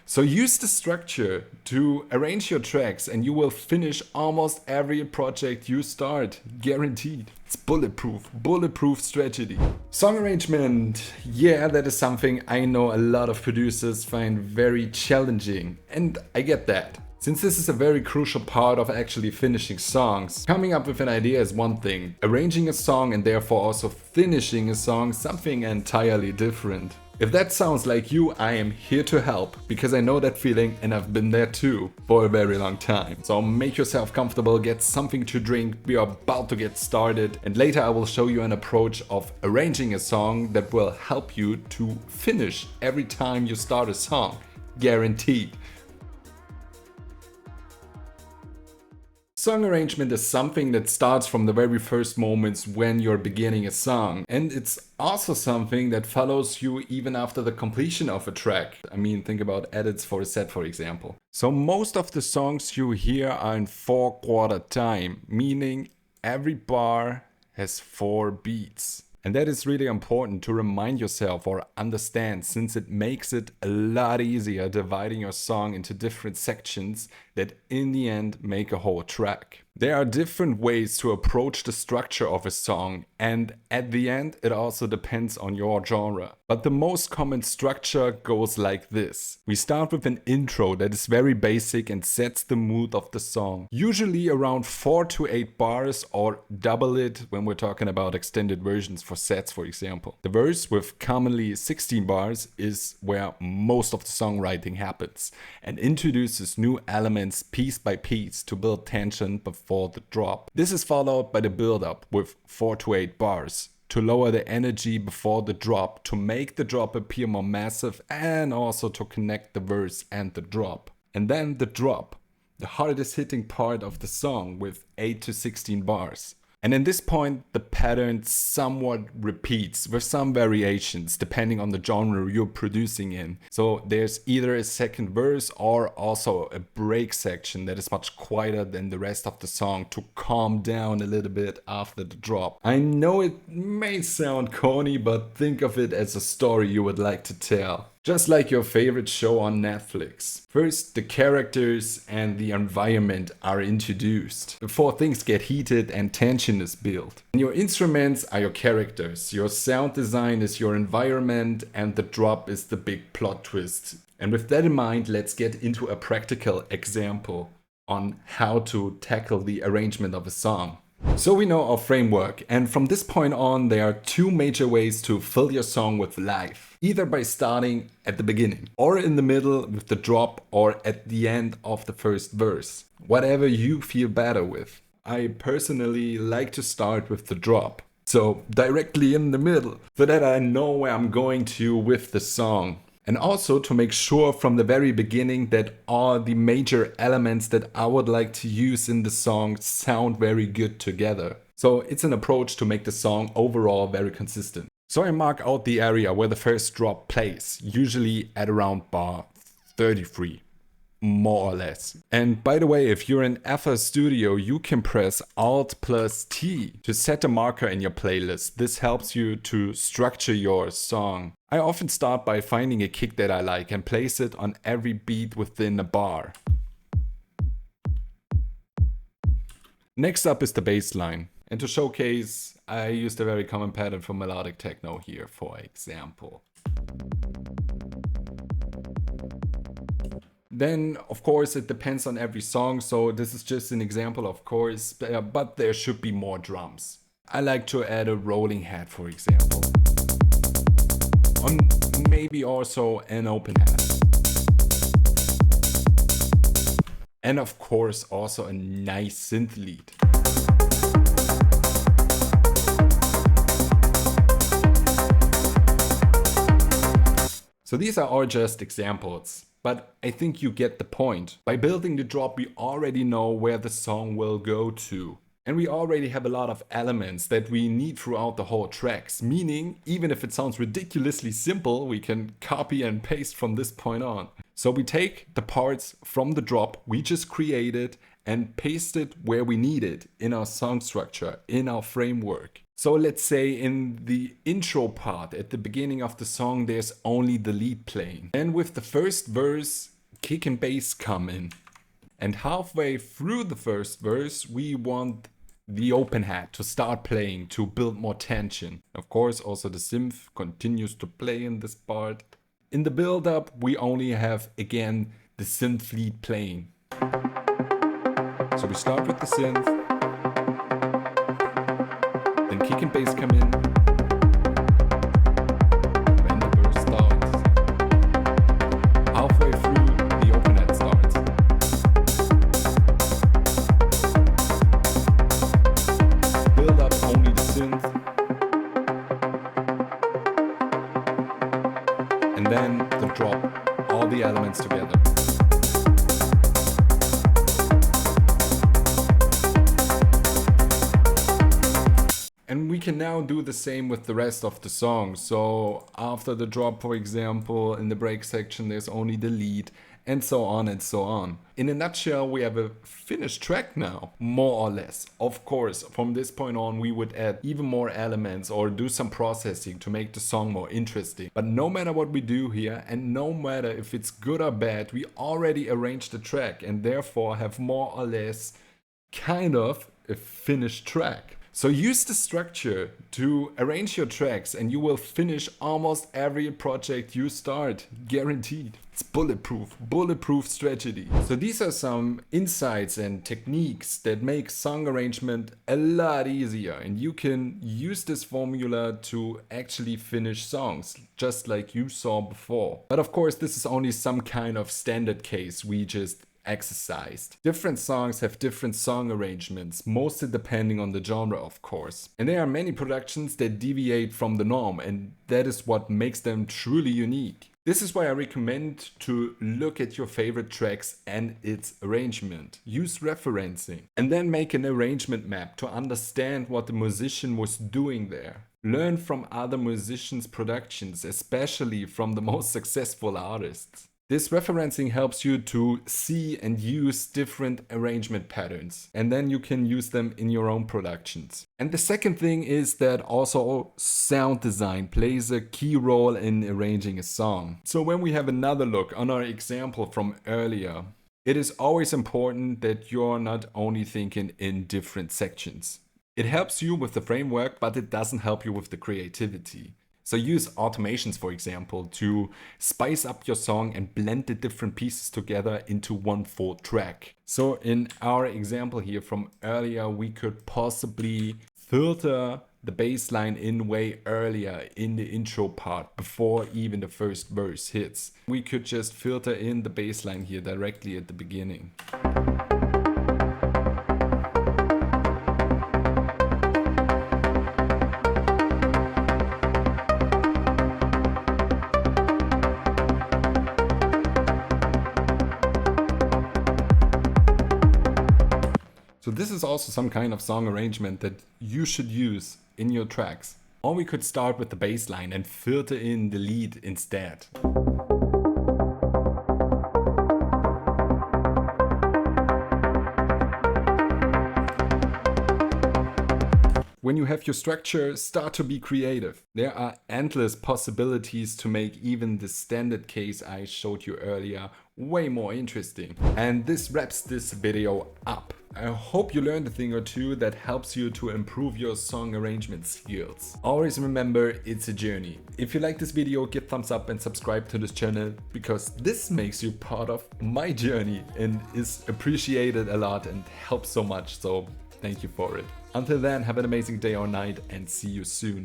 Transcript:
So use the structure to arrange your tracks and you will finish almost every project you start, guaranteed. It's bulletproof strategy. Song arrangement, yeah, that is something I know a lot of producers find very challenging, and I get that. Since this is a very crucial part of actually finishing songs, coming up with an idea is one thing, arranging a song and therefore also finishing a song something entirely different. If that sounds like you, I am here to help, because I know that feeling and I've been there too for a very long time. So make yourself comfortable, get something to drink, we are about to get started, and later I will show you an approach of arranging a song that will help you to finish every time you start a song, guaranteed. Song arrangement is something that starts from the very first moments when you're beginning a song, and it's also something that follows you even after the completion of a track. I mean, think about edits for a set, for example. So most of the songs you hear are in 4/4 time, meaning every bar has 4 beats. And that is really important to remind yourself or understand, since it makes it a lot easier dividing your song into different sections that in the end make a whole track. There are different ways to approach the structure of a song, and at the end it also depends on your genre. But the most common structure goes like this. We start with an intro that is very basic and sets the mood of the song. Usually around 4 to 8 bars, or double it when we're talking about extended versions for sets, for example. The verse with commonly 16 bars is where most of the songwriting happens and introduces new elements piece by piece to build tension before the drop. This is followed by the build-up with 4 to 8 bars to lower the energy before the drop, to make the drop appear more massive and also to connect the verse and the drop. And then the drop, the hardest hitting part of the song with 8 to 16 bars. And in this point, the pattern somewhat repeats with some variations depending on the genre you're producing in. So there's either a second verse or also a break section that is much quieter than the rest of the song to calm down a little bit after the drop. I know it may sound corny, but think of it as a story you would like to tell. Just like your favorite show on Netflix. First, the characters and the environment are introduced before things get heated and tension is built. And your instruments are your characters, your sound design is your environment, and the drop is the big plot twist. And with that in mind, let's get into a practical example on how to tackle the arrangement of a song. So we know our framework, and from this point on there are 2 major ways to fill your song with life. Either by starting at the beginning, or in the middle with the drop, or at the end of the first verse. Whatever you feel better with. I personally like to start with the drop. So directly in the middle, so that I know where I'm going to with the song. And also to make sure from the very beginning that all the major elements that I would like to use in the song sound very good together. So it's an approach to make the song overall very consistent. So I mark out the area where the first drop plays, usually at around bar 33. More or less. And by the way, if you're in FL Studio, you can press Alt+T to set a marker in your playlist. This helps you to structure your song. I often start by finding a kick that I like and place it on every beat within a bar. Next up is the bass line. And to showcase, I used a very common pattern for melodic techno here, for example. Then, of course, it depends on every song, so this is just an example, of course, but there should be more drums. I like to add a rolling head, for example. Or maybe also an open head. And of course, also a nice synth lead. So these are all just examples. But I think you get the point. By building the drop, we already know where the song will go to. And we already have a lot of elements that we need throughout the whole tracks. Meaning, even if it sounds ridiculously simple, we can copy and paste from this point on. So we take the parts from the drop we just created and paste it where we need it in our song structure, in our framework. So let's say in the intro part at the beginning of the song, there's only the lead playing. And with the first verse kick and bass come in. And halfway through the first verse, we want the open hat to start playing to build more tension. Of course, also the synth continues to play in this part. In the build up, we only have again the synth lead playing. So we start with the synth, then kick and bass come in. When the verse starts, halfway through, the open hat starts. Build up only the synth, and then the drop, all the elements together. And we can now do the same with the rest of the song. So after the drop, for example, in the break section, there's only the lead, and so on and so on. In a nutshell, we have a finished track now, more or less. Of course, from this point on, we would add even more elements or do some processing to make the song more interesting. But no matter what we do here, and no matter if it's good or bad, we already arranged the track and therefore have more or less kind of a finished track. So use the structure to arrange your tracks and you will finish almost every project you start, guaranteed. It's bulletproof strategy. So these are some insights and techniques that make song arrangement a lot easier, and you can use this formula to actually finish songs, just like you saw before. But of course, this is only some kind of standard case we just exercised. Different songs have different song arrangements, mostly depending on the genre, of course. And there are many productions that deviate from the norm, and that is what makes them truly unique. This is why I recommend to look at your favorite tracks and its arrangement. Use referencing and then make an arrangement map to understand what the musician was doing there. Learn from other musicians' productions, especially from the most successful artists. This referencing helps you to see and use different arrangement patterns, and then you can use them in your own productions. And the second thing is that also sound design plays a key role in arranging a song. So when we have another look on our example from earlier, it is always important that you're not only thinking in different sections. It helps you with the framework, but it doesn't help you with the creativity. So use automations, for example, to spice up your song and blend the different pieces together into one full track. So in our example here from earlier, we could possibly filter the bass line in way earlier in the intro part before even the first verse hits. We could just filter in the bass line here directly at the beginning. So this is also some kind of song arrangement that you should use in your tracks. Or we could start with the bass line and filter in the lead instead. When you have your structure, start to be creative. There are endless possibilities to make even the standard case I showed you earlier way more interesting. And this wraps this video up. I hope you learned a thing or two that helps you to improve your song arrangement skills. Always remember, it's a journey. If you like this video, give thumbs up and subscribe to this channel, because this makes you part of my journey and is appreciated a lot and helps so much. So thank you for it. Until then, have an amazing day or night and see you soon.